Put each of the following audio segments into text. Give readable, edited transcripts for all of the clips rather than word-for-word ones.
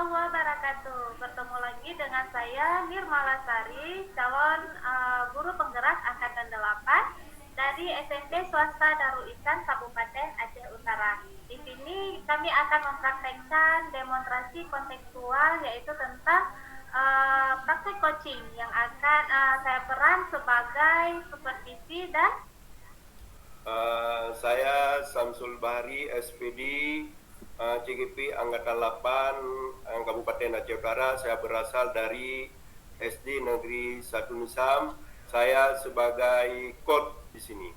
wabarakatuh. Bertemu lagi dengan saya Nirmala Sari, calon guru penggerak angkatan 8 dari SMP Swasta Darul Ihsan Kabupaten Aceh Utara. Di sini kami akan mempraktekkan demonstrasi kontekstual yaitu tentang praktek coaching yang akan saya peran sebagai supervisi dan Saya Samsul Bahri, SPD, CGP Angkatan 8, Kabupaten Aceh Utara. Saya berasal dari SD Negeri 1 Nisam. Saya sebagai coach di sini.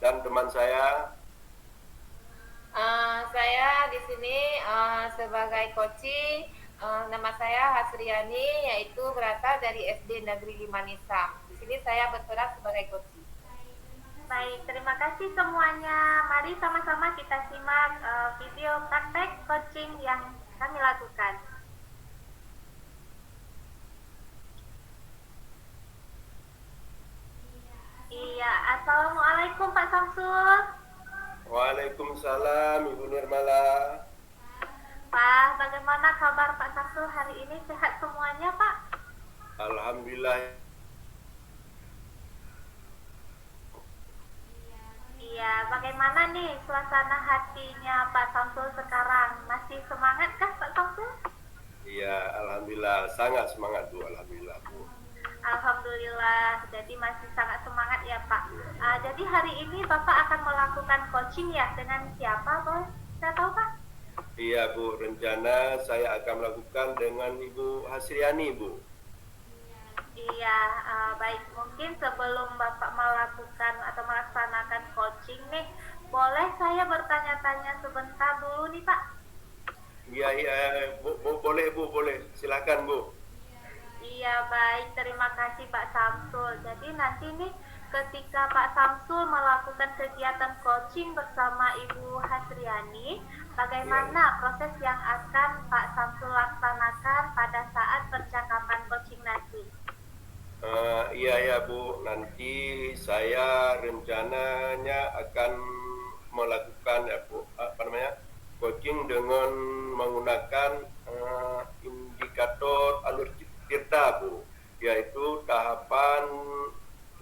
Dan teman saya, Saya di sini sebagai coaching. Nama saya Hasriani, yaitu berasal dari SD Negeri 5 Nisam. Di sini saya berperan sebagai coaching. baik. Terima kasih semuanya. Mari sama-sama kita simak video praktek coaching yang kami lakukan. Iya, Assalamualaikum Pak Samsul. Waalaikumsalam Ibu Nirmala. Pak, bagaimana kabar Pak Samsul hari ini? Sehat semuanya Pak? Alhamdulillah. Iya, bagaimana nih suasana hatinya Pak Samsul sekarang? Masih semangat kah Pak Samsul? Iya, Alhamdulillah. Sangat semangat Bu, Alhamdulillah Bu. Alhamdulillah, jadi masih sangat semangat ya Pak. Jadi hari ini Bapak akan melakukan coaching ya dengan siapa Bos? Saya tahu Pak? Iya Bu, rencana saya akan melakukan dengan Ibu Hasriani Bu. Iya, baik. Mungkin sebelum Bapak melakukan atau melaksanakan coaching nih, boleh saya bertanya-tanya sebentar dulu nih Pak? Iya, boleh Bu, boleh. Silakan Bu. Iya, baik. Terima kasih Pak Samsul. Jadi nanti nih ketika Pak Samsul melakukan kegiatan coaching bersama Ibu Hasriani, bagaimana proses yang akan Pak Samsul laksanakan pada saat percakapan coaching nanti? Iya Bu, nanti saya rencananya akan melakukan coaching dengan menggunakan indikator alur Tirta Bu, yaitu tahapan,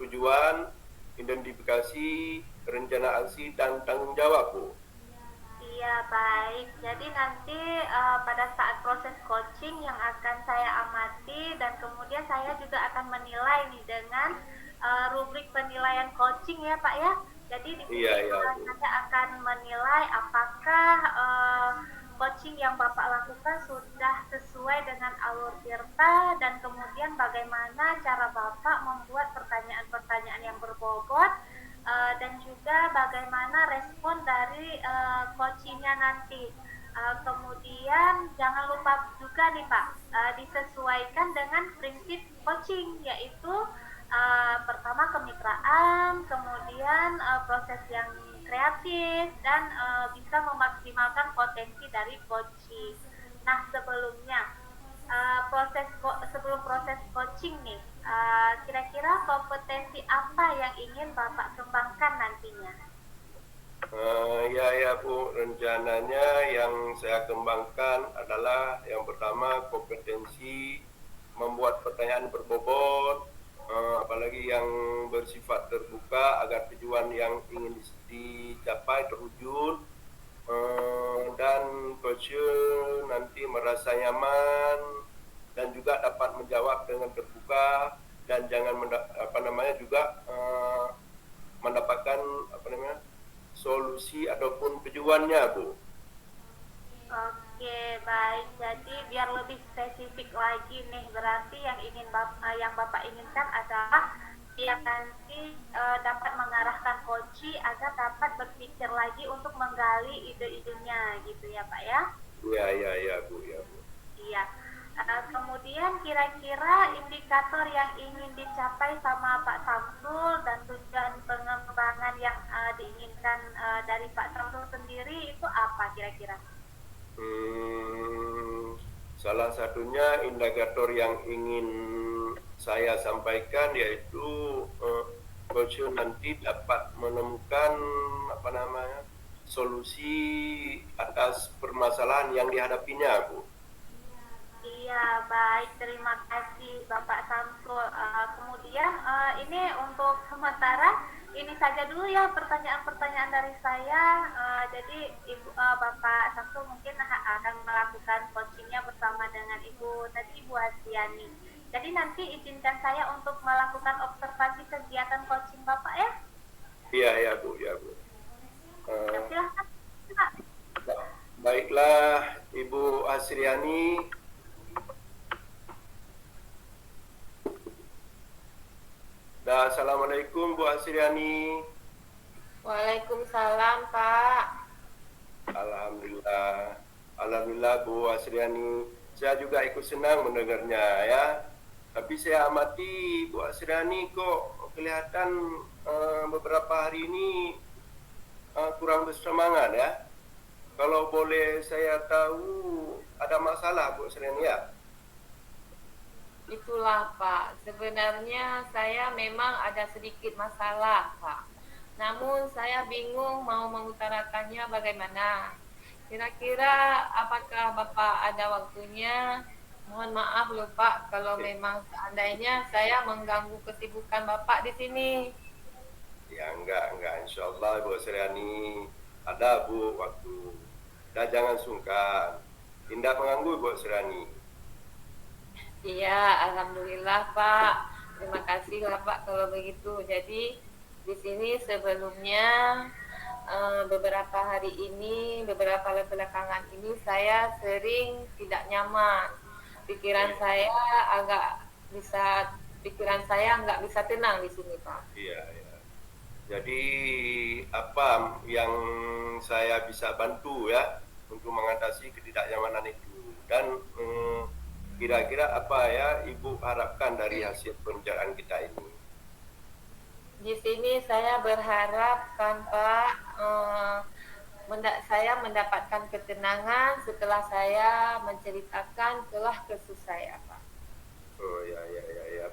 tujuan, identifikasi, rencana aksi dan tanggung jawab Bu. Iya, baik. Jadi nanti pada saat proses coaching yang akan saya amati dan kemudian saya juga akan menilai nih dengan rubrik penilaian coaching ya Pak ya. Jadi di sini saya akan menilai apakah coaching yang Bapak lakukan sudah sesuai dengan alur Tirta dan kemudian bagaimana cara Bapak membuat pertanyaan-pertanyaan yang berbobot dan juga bagaimana respon dari coachingnya nanti. Kemudian jangan lupa juga nih Pak, disesuaikan dengan prinsip coaching, yaitu pertama kemitraan, kemudian proses yang kreatif dan bisa memaksimalkan potensi dari coaching. Nah sebelumnya sebelum proses coaching nih, kira-kira kompetensi apa yang ingin Bapak kembangkan nantinya? Ya Bu, rencananya yang saya kembangkan adalah yang pertama kompetensi membuat pertanyaan berbobot, apalagi yang bersifat terbuka agar tujuan yang ingin dicapai terwujud, dan coach nanti merasa nyaman dan juga dapat menjawab dengan terbuka dan jangan juga mendapatkan solusi ataupun tujuannya Bu. Oke, baik. Jadi biar lebih spesifik lagi nih, berarti yang Bapak inginkan adalah yang nanti dapat mengarahkan coach agar dapat berpikir lagi untuk menggali ide-idenya gitu ya Pak ya? Iya Bu. Iya. Kemudian kira-kira indikator yang ingin dicapai sama Pak Samsul dan tujuan pengembangan yang diinginkan dari Pak Samsul sendiri itu apa kira-kira? Salah satunya indikator yang ingin saya sampaikan yaitu coach nanti dapat menemukan solusi atas permasalahan yang dihadapinya Bu. Iya, baik. Terima kasih Bapak Samsul. Kemudian ini untuk sementara ini saja dulu ya pertanyaan-pertanyaan dari saya. Jadi Bapak Samsul mungkin akan melakukan coachingnya bersama dengan Ibu Hasriani. Jadi nanti izinkan saya untuk melakukan observasi kegiatan coaching Bapak ya. Iya, ya Bu, ya Bu. Silahkan Pak. Baiklah Ibu Hasriani. Assalamualaikum Bu Hasriani. Waalaikumsalam, Pak. Alhamdulillah. Alhamdulillah Bu Hasriani. Saya juga ikut senang mendengarnya ya. Tapi saya amati Bu Hasriani kok kelihatan beberapa hari ini kurang bersemangat ya. Kalau boleh saya tahu ada masalah Bu Hasriani ya? Itulah, Pak. Sebenarnya saya memang ada sedikit masalah, Pak. Namun saya bingung mau mengutarakannya bagaimana. Kira-kira apakah Bapak ada waktunya? Mohon maaf loh Pak, kalau memang seandainya saya mengganggu kesibukan Bapak di sini. Ya enggak, insya Allah Bu Hasriani ada Bu waktu. Dan jangan sungkan, tidak mengganggu Bu Hasriani. Iya, alhamdulillah Pak. Terima kasih lah Pak kalau begitu. Jadi di sini sebelumnya beberapa hari ini, beberapa belakangan ini saya sering tidak nyaman. Pikiran saya nggak bisa tenang di sini Pak. Iya, ya. Jadi apa yang saya bisa bantu ya untuk mengatasi ketidaknyamanan itu dan kira-kira apa ya Ibu harapkan dari hasil pembicaraan kita ini? Di sini saya berharap kan Pak, saya mendapatkan ketenangan setelah saya menceritakan kelah kesah saya Pak. Oh ya,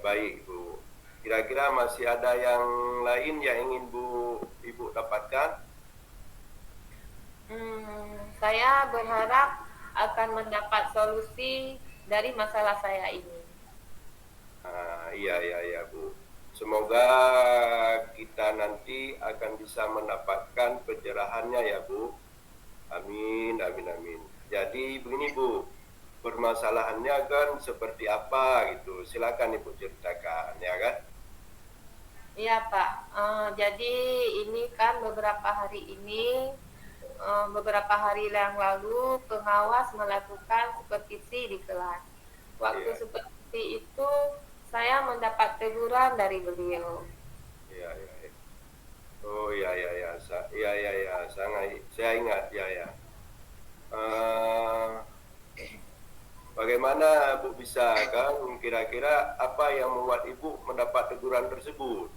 baik Bu. Kira-kira masih ada yang lain yang ingin Ibu dapatkan? Saya berharap akan mendapat solusi dari masalah saya ini. Iya Bu. Semoga kita nanti akan bisa mendapatkan pencerahannya ya Bu. Amin. Jadi begini Bu, permasalahannya kan seperti apa gitu. Silakan Ibu ceritakan ya kan? Iya Pak. Jadi ini kan beberapa hari yang lalu pengawas melakukan supervisi di kelas. Waktu supervisi itu saya mendapat teguran dari beliau. Iya. Oh iya. Sangat saya ingat ya. Bagaimana Bu bisa kan kira-kira apa yang membuat Ibu mendapat teguran tersebut?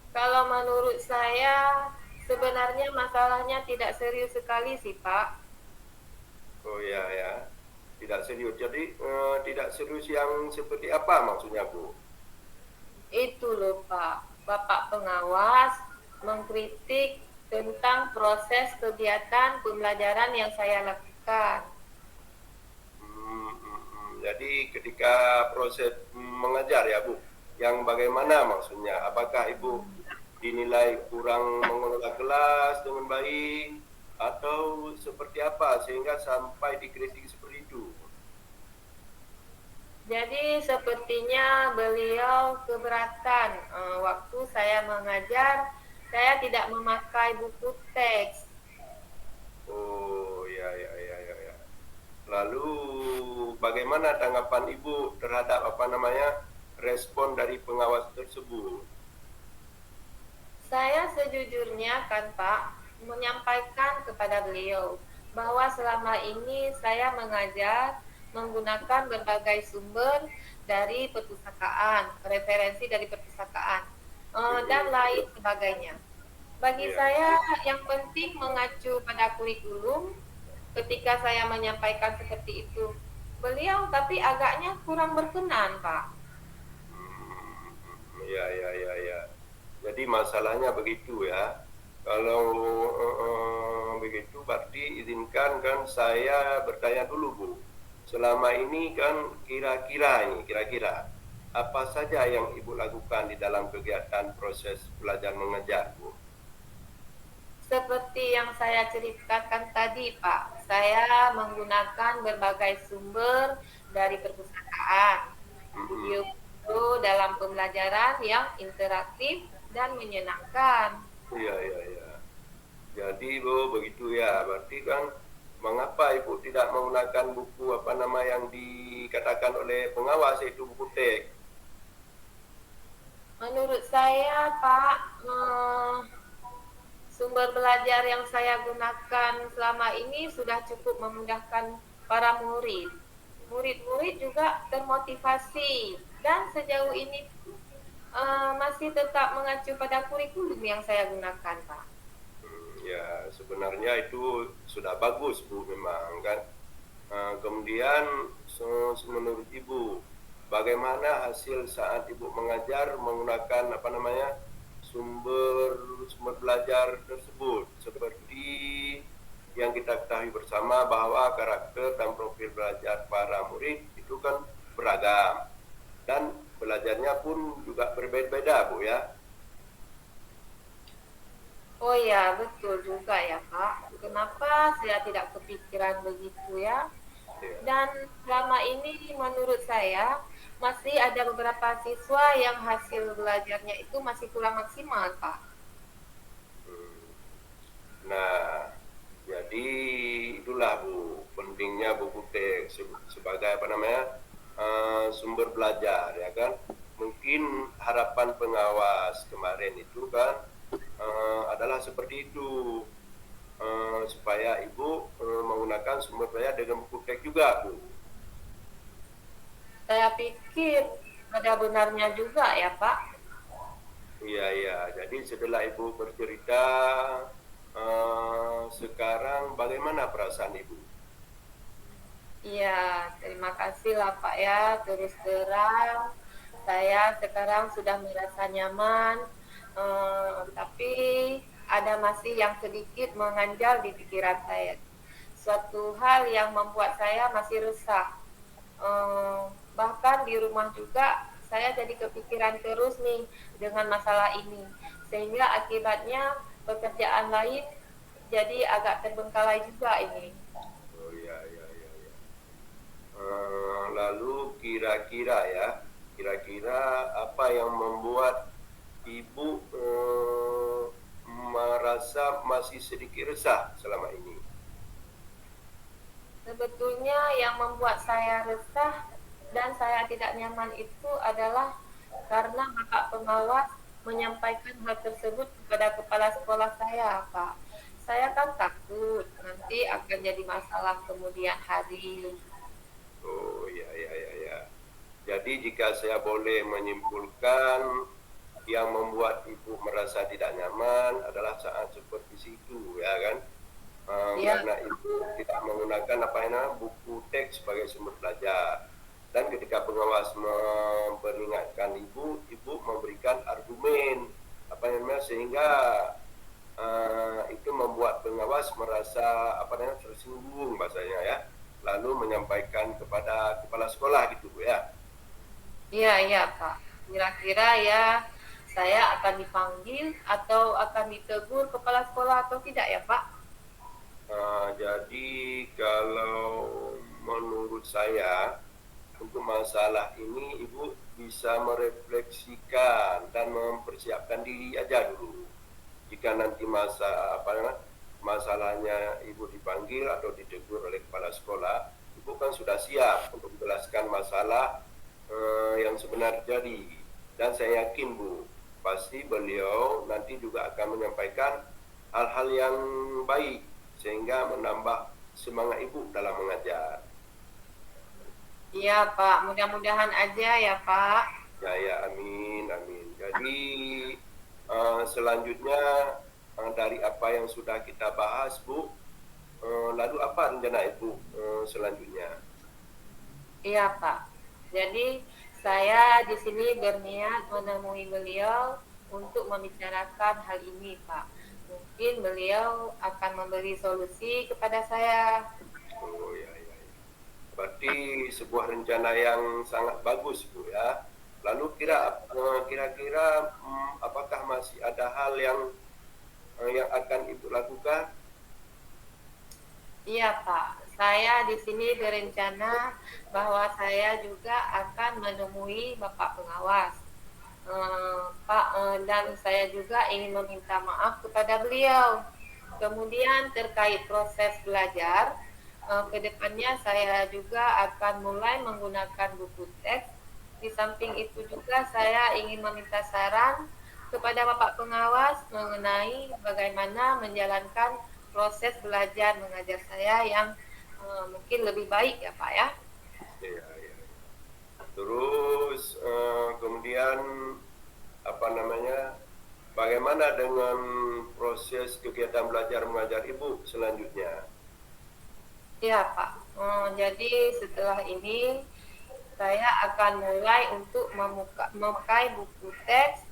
Kalau menurut saya sebenarnya masalahnya tidak serius sekali sih Pak. Oh ya, tidak serius. Jadi tidak serius yang seperti apa maksudnya Bu? Itu loh Pak, Bapak pengawas mengkritik tentang proses kegiatan pembelajaran yang saya lakukan. Jadi ketika proses mengajar ya Bu, yang bagaimana maksudnya? Apakah Ibu dinilai kurang mengelola kelas dengan baik atau seperti apa sehingga sampai dikritik seperti itu? Jadi sepertinya beliau keberatan waktu saya mengajar, saya tidak memakai buku teks. Oh ya. Lalu bagaimana tanggapan Ibu terhadap respon dari pengawas tersebut? Saya sejujurnya kan Pak menyampaikan kepada beliau bahwa selama ini saya mengajar menggunakan berbagai sumber dari perpustakaan, referensi dari perpustakaan, dan lain sebagainya. Bagi saya yang penting mengacu pada kurikulum. Ketika saya menyampaikan seperti itu, beliau tapi agaknya kurang berkenan Pak. Ya. Jadi masalahnya begitu ya. Kalau begitu berarti izinkan kan saya bertanya dulu Bu. selama ini kan kira-kira apa saja yang Ibu lakukan di dalam kegiatan proses belajar mengajar, Bu? Seperti yang saya ceritakan tadi, Pak, saya menggunakan berbagai sumber dari perpustakaan, video dalam pembelajaran yang interaktif dan menyenangkan. Iya, iya, iya. Jadi Bu, begitu ya. Berarti kan mengapa Ibu tidak menggunakan buku apa nama yang dikatakan oleh pengawas, yaitu buku teks? Menurut saya, Pak, sumber belajar yang saya gunakan selama ini sudah cukup memudahkan para murid. Murid-murid juga termotivasi dan sejauh ini masih tetap mengacu pada kurikulum yang saya gunakan, Pak. Ya, sebenarnya itu sudah bagus, Bu, memang kan. Kemudian menurut Ibu, bagaimana hasil saat Ibu mengajar menggunakan apa namanya sumber belajar tersebut? Seperti yang kita ketahui bersama bahwa karakter dan profil belajar para murid itu kan beragam dan belajarnya pun juga berbeda-beda, Bu ya. Oh ya, betul juga ya, Pak. Kenapa saya tidak kepikiran begitu ya? Dan selama ini menurut saya masih ada beberapa siswa yang hasil belajarnya itu masih kurang maksimal, Pak. Nah, jadi itulah Bu, pentingnya buku teks sebagai apa namanya sumber belajar, ya kan. Mungkin harapan pengawas kemarin itu kan adalah seperti itu, supaya Ibu menggunakan sumber belajar dengan buku teks juga, Bu. Saya pikir ada benarnya juga ya, Pak. Iya, iya. Jadi setelah Ibu bercerita, sekarang bagaimana perasaan Ibu? Iya, terima kasih lah Pak ya. Terus terang, saya sekarang sudah merasa nyaman, tapi ada masih yang sedikit mengganjal di pikiran saya. Suatu hal yang membuat saya masih resah. Bahkan di rumah juga saya jadi kepikiran terus nih dengan masalah ini, sehingga akibatnya pekerjaan lain jadi agak terbengkalai juga ini. Oh iya, iya, iya, iya. Lalu kira-kira apa yang membuat Ibu merasa masih sedikit resah selama ini? Sebetulnya yang membuat saya resah dan saya tidak nyaman itu adalah karena Bapak pengawas menyampaikan hal tersebut kepada kepala sekolah saya, Pak. Saya kan takut nanti akan jadi masalah kemudian hari. Oh iya, iya, iya, iya. Jadi jika saya boleh menyimpulkan, yang membuat Ibu merasa tidak nyaman adalah saat seperti itu, ya kan? Ya, Karena Ibu tidak menggunakan apa namanya buku teks sebagai sumber belajar. Dan ketika pengawas memperingatkan Ibu memberikan argumen apa namanya sehingga itu membuat pengawas merasa apa namanya tersinggung bahasanya ya, lalu menyampaikan kepada kepala sekolah gitu, Bu ya. iya Pak. Kira-kira ya saya akan dipanggil atau akan ditegur kepala sekolah atau tidak ya Pak? Jadi kalau menurut saya untuk masalah ini Ibu bisa merefleksikan dan mempersiapkan diri aja dulu. Jika nanti masalahnya Ibu dipanggil atau ditegur oleh kepala sekolah, Ibu kan sudah siap untuk menjelaskan masalah yang sebenarnya jadi. Dan saya yakin Bu, pasti beliau nanti juga akan menyampaikan hal-hal yang baik sehingga menambah semangat Ibu dalam mengajar. Iya Pak, mudah-mudahan aja ya Pak. Ya, ya, amin, amin. Jadi selanjutnya dari apa yang sudah kita bahas, Bu, lalu apa rencana Ibu selanjutnya? Iya Pak. Jadi saya di sini berniat menemui beliau untuk membicarakan hal ini Pak. Mungkin beliau akan memberi solusi kepada saya. Oh ya, ya, ya. Berarti sebuah rencana yang sangat bagus Bu ya. Lalu kira-kira apakah masih ada hal yang akan Ibu lakukan? Iya Pak, saya di sini berencana bahwa saya juga akan menemui Bapak pengawas. Pak, dan saya juga ingin meminta maaf kepada beliau. Kemudian terkait proses belajar, ke depannya saya juga akan mulai menggunakan buku teks. Di samping itu juga saya ingin meminta saran kepada Bapak pengawas mengenai bagaimana menjalankan proses belajar mengajar saya yang mungkin lebih baik ya Pak ya. Ya, ya. Terus kemudian bagaimana dengan proses kegiatan belajar mengajar Ibu selanjutnya? Iya Pak, jadi setelah ini saya akan mulai untuk memakai buku teks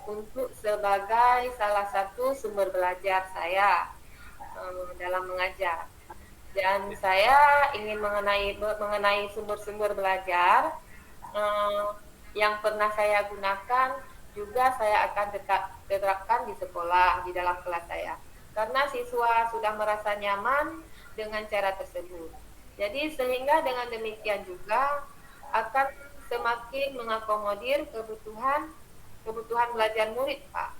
untuk sebagai salah satu sumber belajar saya dalam mengajar. Dan saya ingin mengenai sumber-sumber belajar yang pernah saya gunakan juga saya akan terapkan di sekolah, di dalam kelas saya. Karena siswa sudah merasa nyaman dengan cara tersebut. Jadi sehingga dengan demikian juga akan semakin mengakomodir kebutuhan belajar murid, Pak.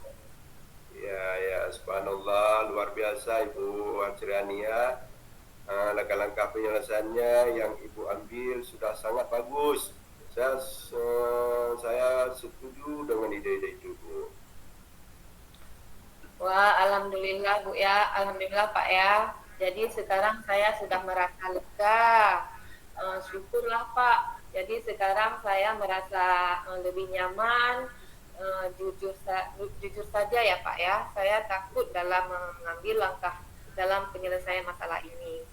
Ya, subhanallah, luar biasa Ibu Acriania. Langkah-langkah penyelesaiannya yang Ibu ambil sudah sangat bagus. Saya setuju dengan ide-ide itu, Bu. Wah, alhamdulillah Bu ya, alhamdulillah Pak ya. Jadi sekarang saya sudah merasa lega. Syukurlah Pak. Jadi sekarang saya merasa lebih nyaman. Jujur saja ya Pak ya, saya takut dalam mengambil langkah dalam penyelesaian masalah ini.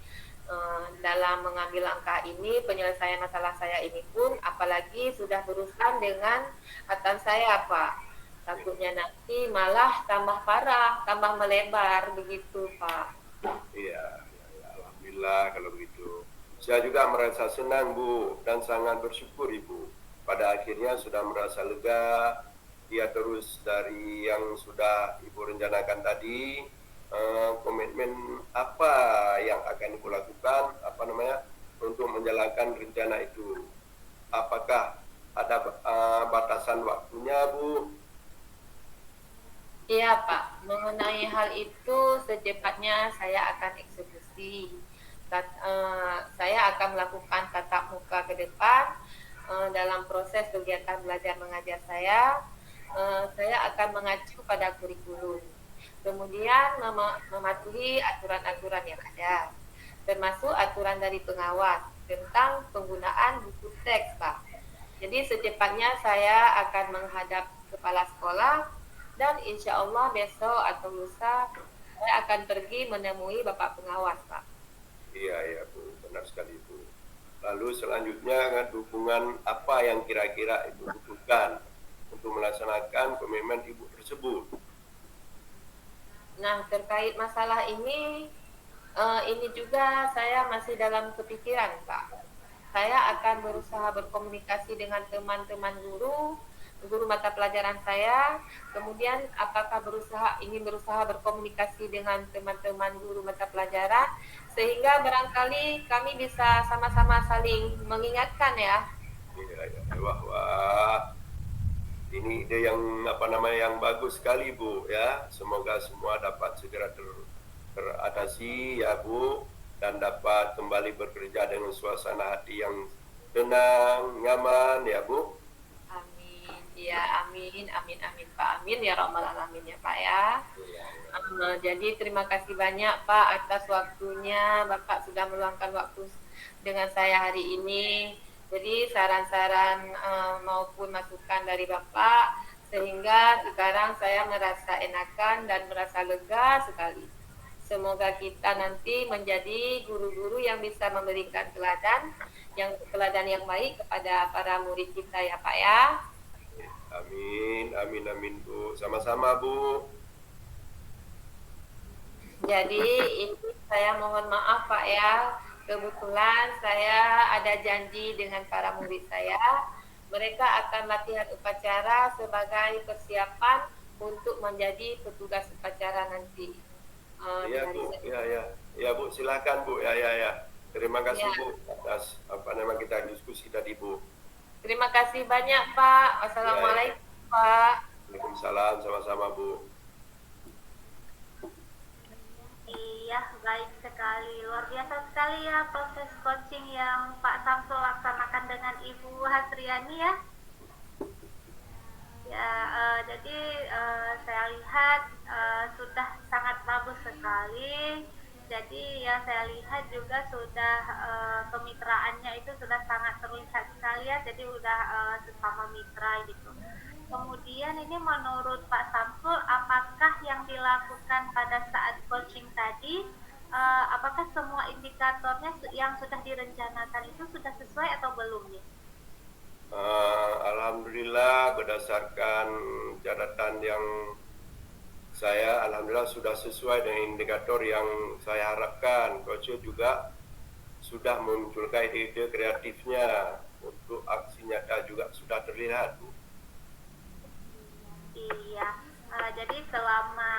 Dalam mengambil langkah ini, penyelesaian masalah saya ini pun apalagi sudah berurusan dengan atasan saya Pak. Takutnya nanti malah tambah parah, tambah melebar begitu Pak. Iya, alhamdulillah kalau begitu. Saya juga merasa senang Bu dan sangat bersyukur Ibu. Pada akhirnya sudah merasa lega. Ya terus dari yang sudah Ibu rencanakan tadi, komitmen apa yang akan Ibu lakukan, untuk menjalankan rencana itu. Apakah ada batasan waktunya Bu? Iya Pak, mengenai hal itu secepatnya saya akan eksekusi. Saya akan melakukan tatap muka ke depan dalam proses kegiatan belajar mengajar saya. Saya akan mengacu pada kurikulum. Kemudian mematuhi aturan-aturan yang ada, termasuk aturan dari pengawas tentang penggunaan buku teks, Pak. Jadi secepatnya saya akan menghadap kepala sekolah dan insya Allah besok atau lusa saya akan pergi menemui Bapak pengawas, Pak. Iya Bu, benar sekali Bu. Lalu selanjutnya dukungan apa yang kira-kira Ibu butuhkan untuk melaksanakan komitmen Ibu tersebut? Nah, terkait masalah ini juga saya masih dalam kepikiran, Pak. Saya akan berusaha berkomunikasi dengan teman-teman guru mata pelajaran saya. Kemudian apakah ingin berusaha berkomunikasi dengan teman-teman guru mata pelajaran sehingga barangkali kami bisa sama-sama saling mengingatkan ya. Iya. Wah. Ini ide yang bagus sekali Bu ya. Semoga semua dapat segera teratasi ya Bu dan dapat kembali bekerja dengan suasana hati yang tenang, nyaman ya Bu. Amin. Ya, amin Pak. Amin ya rabbal alamin ya Pak ya. Jadi terima kasih banyak Pak atas waktunya. Bapak sudah meluangkan waktu dengan saya hari ini. Jadi saran-saran maupun masukan dari Bapak sehingga sekarang saya merasa enakan dan merasa lega sekali. Semoga kita nanti menjadi guru-guru yang bisa memberikan teladan yang baik kepada para murid kita ya Pak ya. Amin Bu. Sama-sama Bu. Jadi ini saya mohon maaf Pak ya Kebetulan saya ada janji dengan para murid saya. Mereka akan latihan upacara sebagai persiapan untuk menjadi petugas upacara nanti. Iya Dari Bu, ya Bu, silakan Bu, ya. Terima kasih ya. Bu atas kita diskusi tadi Bu. Terima kasih banyak Pak. Ya. Wassalamualaikum Pak. Waalaikumsalam, sama-sama Bu. Iya, baik sekali. Luar biasa sekali ya proses coaching yang Pak Samsul laksanakan dengan Ibu Hasriani ya. Ya, jadi saya lihat sudah sangat bagus sekali. Jadi yang saya lihat juga sudah kemitraannya itu sudah sangat terlihat sekali ya. Jadi udah sesama mitra gitu. Kemudian ini menurut Pak Samsul, apakah yang dilakukan pada saat coaching tadi, apakah semua indikatornya yang sudah direncanakan itu sudah sesuai atau belum nih? Alhamdulillah berdasarkan catatan yang saya, alhamdulillah sudah sesuai dengan indikator yang saya harapkan. Coach juga sudah munculkan ide kreatifnya untuk aksi nyata juga sudah terlihat. Iya, jadi selama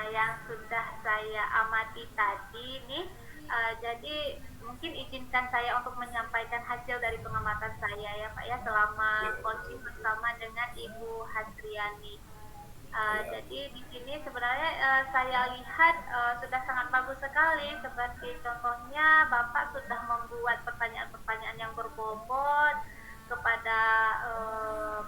yang sudah saya amati tadi nih, jadi mungkin izinkan saya untuk menyampaikan hasil dari pengamatan saya ya Pak ya selama coaching bersama dengan Ibu Hasriani. Jadi di sini sebenarnya saya lihat sudah sangat bagus sekali. Seperti contohnya Bapak sudah membuat pertanyaan-pertanyaan yang berbobot kepada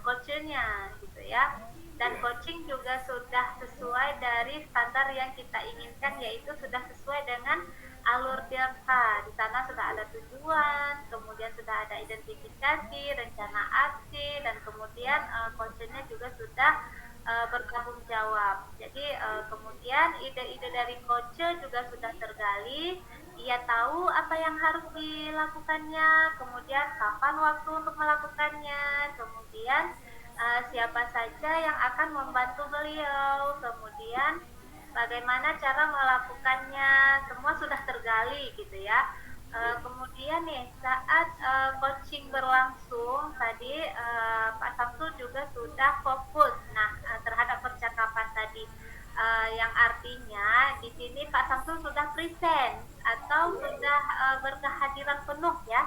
coachnya gitu ya. Dan coaching juga sudah sesuai dari standar yang kita inginkan, yaitu sudah sesuai dengan alur delta. Di sana sudah ada tujuan, kemudian sudah ada identifikasi, rencana aksi, dan kemudian coachnya juga sudah bertanggung jawab. Jadi kemudian ide-ide dari coach juga sudah tergali. Ia tahu apa yang harus dilakukannya, kemudian kapan waktu untuk melakukannya, kemudian siapa saja yang akan membantu beliau, kemudian bagaimana cara melakukannya, semua sudah tergali gitu ya. Kemudian nih saat coaching berlangsung tadi Pak Samsul juga sudah fokus terhadap percakapan tadi, yang artinya di sini Pak Samsul sudah present atau sudah berkehadiran penuh ya.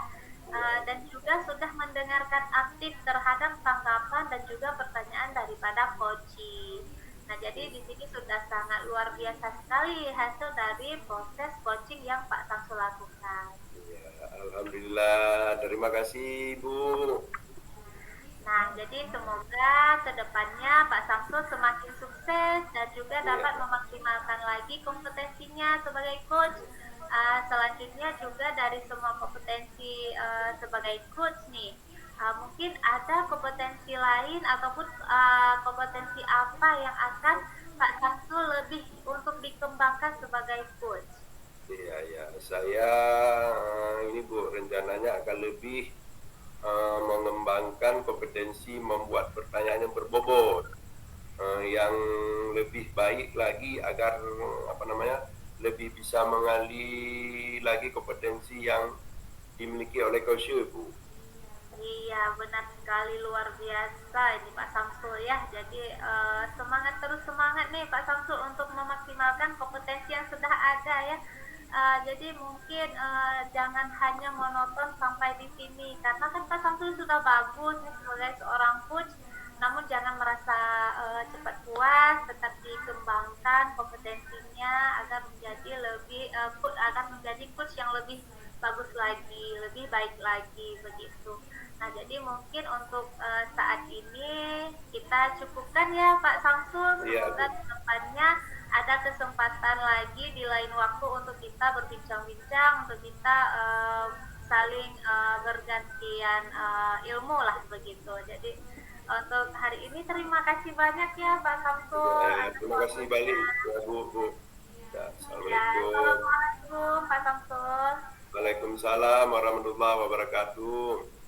Dan juga sudah mendengarkan aktif terhadap tanggapan dan juga pertanyaan daripada coaching. Nah, jadi di sini sudah sangat luar biasa sekali hasil dari proses coaching yang Pak Samsul lakukan. Ya, alhamdulillah, terima kasih Bu. Nah, jadi semoga kedepannya Pak Samsul semakin sukses dan juga dapat memaksimalkan lagi kompetensinya sebagai coach. Selanjutnya juga dari semua kompetensi sebagai coach nih, mungkin ada kompetensi lain ataupun kompetensi apa yang akan Pak Samsul lebih untuk dikembangkan sebagai coach? Ya, saya ini Bu rencananya akan lebih mengembangkan kompetensi membuat pertanyaan yang berbobot, yang lebih baik lagi agar lebih bisa mengali lagi kompetensi yang dimiliki oleh coach Bu. Iya, benar sekali, luar biasa ini Pak Samsul ya. Jadi terus semangat nih Pak Samsul untuk memaksimalkan kompetensi yang sudah ada ya. Jadi mungkin jangan hanya monoton sampai di sini, karena kan Pak Samsul sudah bagus nih sebagai seorang coach. Namun jangan merasa cepat puas, tetap dikembangkan kompetensinya agar menjadi coach yang lebih bagus lagi, lebih baik lagi begitu. Nah, jadi mungkin untuk saat ini kita cukupkan ya Pak Samsul. Semoga kedepannya ada kesempatan lagi di lain waktu untuk kita berbincang-bincang, untuk kita saling bergantian ilmu lah begitu. Jadi untuk hari ini terima kasih banyak ya Pak Samsul. Terima kasih balik ya Bu. Ya, Assalamualaikum Pak Samsul. Waalaikumsalam warahmatullahi wabarakatuh.